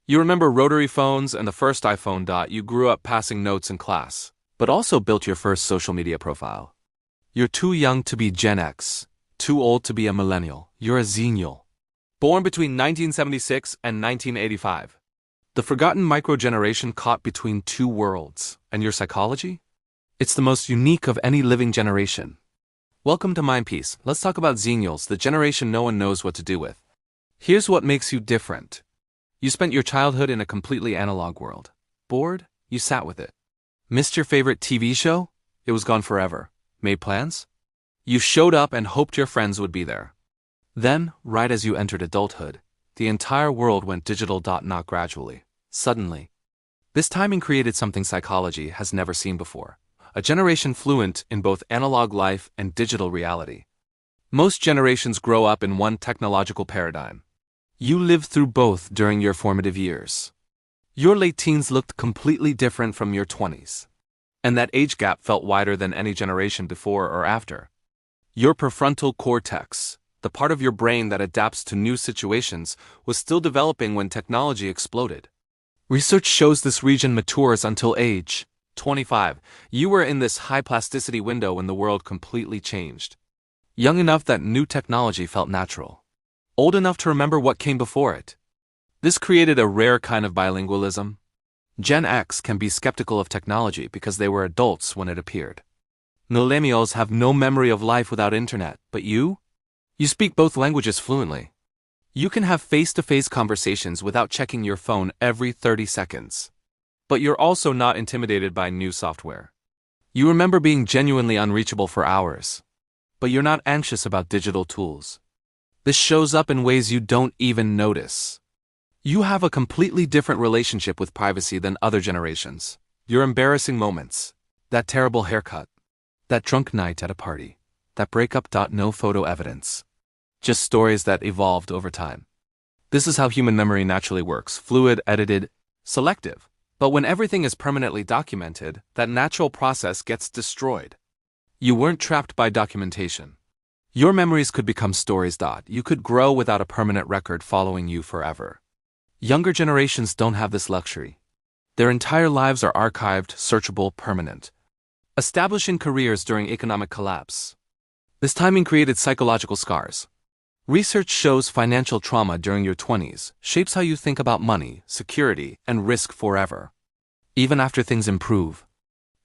You remember rotary phones and the first iPhone. You grew up passing notes in class, but also built your first social media profile. You're too young to be Gen X, too old to be a millennial. You're a Zenial. Born between 1976 and 1985. The forgotten microgeneration caught between two worlds. And your psychology? It's the most unique of any living generation. Welcome to Mindpiece. Let's talk about Zenials, the generation no one knows what to do with. Here's what makes you different. You spent your childhood in a completely analog world. Bored? You sat with it. Missed your favorite TV show? It was gone forever. Made plans? You showed up and hoped your friends would be there. Then, right as you entered adulthood, the entire world went digital. Not gradually. Suddenly. This timing created something psychology has never seen before. A generation fluent in both analog life and digital reality. Most generations grow up in one technological paradigm. You lived through both during your formative years. Your late teens looked completely different from your 20s. And that age gap felt wider than any generation before or after. Your prefrontal cortex, the part of your brain that adapts to new situations, was still developing when technology exploded. Research shows this region matures until age 25. You were in this high plasticity window when the world completely changed. Young enough that new technology felt natural. Old enough to remember what came before it. This created a rare kind of bilingualism. Gen X can be skeptical of technology because they were adults when it appeared. Millennials have no memory of life without internet, but you? You speak both languages fluently. You can have face-to-face conversations without checking your phone every 30 seconds. But you're also not intimidated by new software. You remember being genuinely unreachable for hours. But you're not anxious about digital tools. This shows up in ways you don't even notice. You have a completely different relationship with privacy than other generations. Your embarrassing moments. That terrible haircut. That drunk night at a party. That breakup. No photo evidence. Just stories that evolved over time. This is how human memory naturally works. Fluid, edited, selective. But when everything is permanently documented, that natural process gets destroyed. You weren't trapped by documentation. Your memories could become stories. You could grow without a permanent record following you forever. Younger generations don't have this luxury. Their entire lives are archived, searchable, permanent. Establishing careers during economic collapse. This timing created psychological scars. Research shows financial trauma during your 20s shapes how you think about money, security, and risk forever. Even after things improve.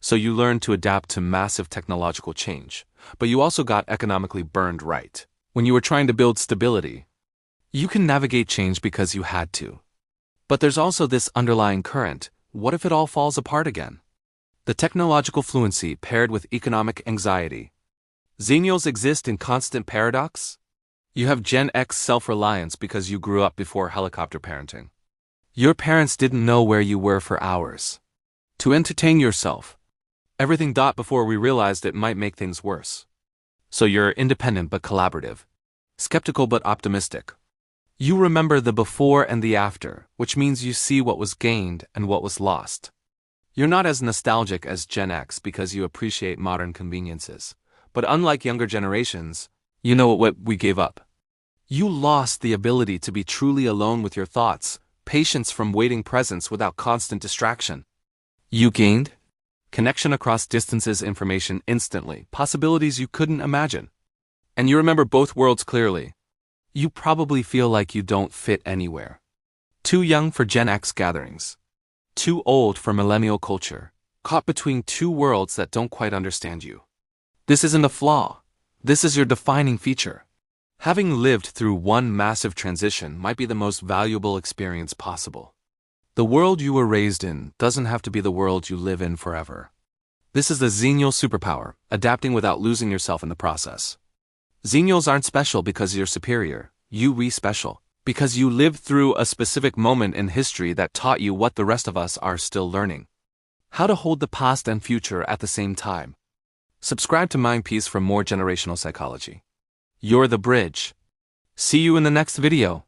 So you learn to adapt to massive technological change, but you also got economically burned right. When you were trying to build stability, you can navigate change because you had to. But there's also this underlying current. What if it all falls apart again? The technological fluency paired with economic anxiety. Zenials exist in constant paradox. You have Gen X self-reliance because you grew up before helicopter parenting. Your parents didn't know where you were for hours. To entertain yourself. Everything. Before we realized it might make things worse. So you're independent but collaborative. Skeptical but optimistic. You remember the before and the after, which means you see what was gained and what was lost. You're not as nostalgic as Gen X because you appreciate modern conveniences. But unlike younger generations, you know what we gave up. You lost the ability to be truly alone with your thoughts, patience from waiting presence without constant distraction. You gained connection across distances, information instantly, possibilities you couldn't imagine. And you remember both worlds clearly. You probably feel like you don't fit anywhere. Too young for Gen X gatherings. Too old for millennial culture. Caught between two worlds that don't quite understand you. This isn't a flaw. This is your defining feature. Having lived through one massive transition might be the most valuable experience possible. The world you were raised in doesn't have to be the world you live in forever. This is the Zenial superpower, adapting without losing yourself in the process. Zenials aren't special because you're superior. You re-special. Because you lived through a specific moment in history that taught you what the rest of us are still learning. How to hold the past and future at the same time. Subscribe to Mindpiece for more generational psychology. You're the bridge. See you in the next video.